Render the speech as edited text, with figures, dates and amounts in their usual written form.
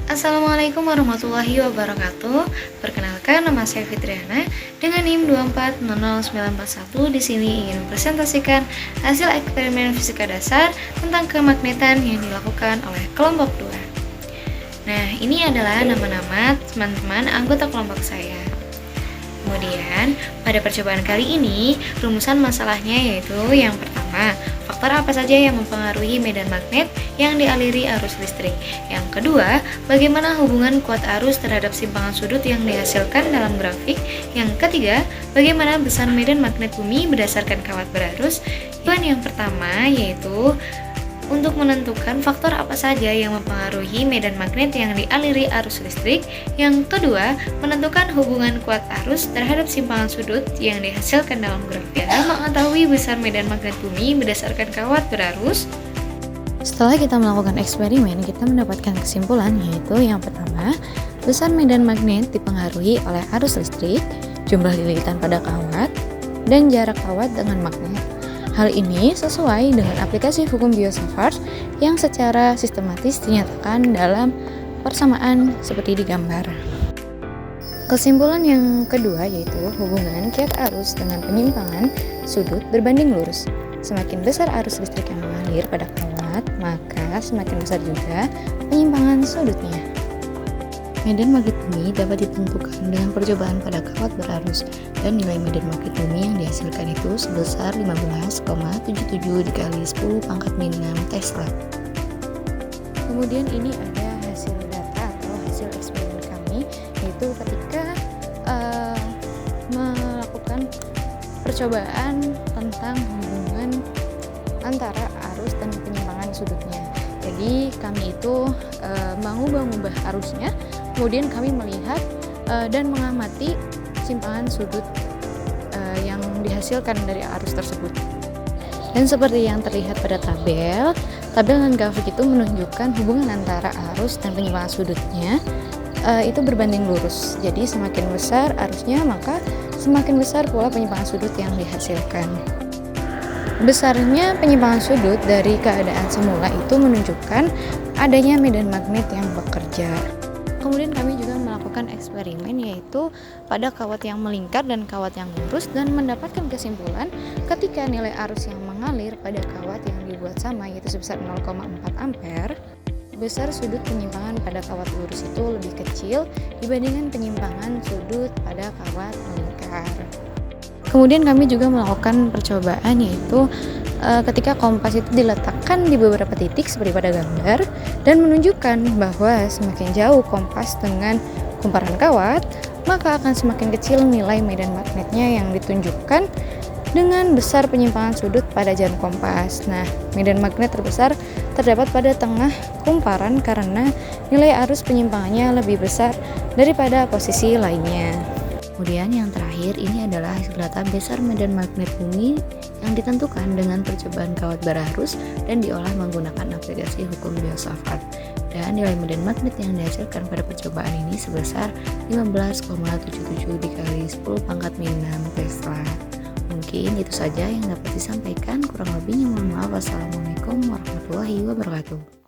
Assalamualaikum warahmatullahi wabarakatuh. Perkenalkan, nama saya Fitriana dengan NIM 2400941. Di sini ingin mempresentasikan hasil eksperimen fisika dasar tentang kemagnetan yang dilakukan oleh kelompok 2. Nah, ini adalah nama-nama teman-teman anggota kelompok saya. Kemudian, pada percobaan kali ini, rumusan masalahnya yaitu yang pertama, faktor apa saja yang mempengaruhi medan magnet yang dialiri arus listrik. Yang kedua, bagaimana hubungan kuat arus terhadap simpangan sudut yang dihasilkan dalam grafik. Yang ketiga, bagaimana besar medan magnet bumi berdasarkan kawat berarus. Dan yang pertama yaitu untuk menentukan faktor apa saja yang mempengaruhi medan magnet yang dialiri arus listrik. Yang kedua, menentukan hubungan kuat arus terhadap simpangan sudut yang dihasilkan dalam grafik. Mengetahui besar medan magnet bumi berdasarkan kawat berarus. Setelah kita melakukan eksperimen, kita mendapatkan kesimpulan yaitu yang pertama, besar medan magnet dipengaruhi oleh arus listrik, jumlah lilitan pada kawat, dan jarak kawat dengan magnet. Hal ini sesuai dengan aplikasi hukum Biot-Savart yang secara sistematis dinyatakan dalam persamaan seperti di gambar. Kesimpulan yang kedua yaitu hubungan kiat arus dengan penyimpangan sudut berbanding lurus. Semakin besar arus listrik yang mengalir pada kawat, maka semakin besar juga penyimpangan sudutnya. Medan magnet bumi dapat ditentukan dengan percobaan pada kawat berarus, dan nilai medan magnet bumi yang dihasilkan itu sebesar 15,77 dikali 10 pangkat min 6 Tesla. Kemudian ini ada hasil data atau hasil eksperimen kami, yaitu ketika melakukan percobaan tentang hubungan antara arus dan penyimpangan sudutnya. Jadi kami itu mengubah arusnya, kemudian kami melihat dan mengamati simpangan sudut yang dihasilkan dari arus tersebut. Dan seperti yang terlihat pada tabel dan grafik itu menunjukkan hubungan antara arus dan penyimpangan sudutnya itu berbanding lurus. Jadi semakin besar arusnya, maka semakin besar pula penyimpangan sudut yang dihasilkan. Besarnya penyimpangan sudut dari keadaan semula itu menunjukkan adanya medan magnet yang bekerja. Kemudian kami juga melakukan eksperimen yaitu pada kawat yang melingkar dan kawat yang lurus, dan mendapatkan kesimpulan ketika nilai arus yang mengalir pada kawat yang dibuat sama yaitu sebesar 0,4 ampere, besar sudut penyimpangan pada kawat lurus itu lebih kecil dibandingkan penyimpangan sudut pada kawat melingkar. Kemudian kami juga melakukan percobaan yaitu ketika kompas itu diletakkan di beberapa titik seperti pada gambar, dan menunjukkan bahwa semakin jauh kompas dengan kumparan kawat, maka akan semakin kecil nilai medan magnetnya yang ditunjukkan dengan besar penyimpangan sudut pada jarum kompas. Nah, medan magnet terbesar terdapat pada tengah kumparan karena nilai arus penyimpangannya lebih besar daripada posisi lainnya. Kemudian yang terakhir ini adalah hasil data besar medan magnet bumi yang ditentukan dengan percobaan kawat berarus dan diolah menggunakan aplikasi hukum Biot-Savart. Dan nilai medan magnet yang dihasilkan pada percobaan ini sebesar 15,77 dikali 10 pangkat min 6 Tesla. Mungkin itu saja yang dapat disampaikan, kurang lebihnya mohon maaf. Wassalamualaikum warahmatullahi wabarakatuh.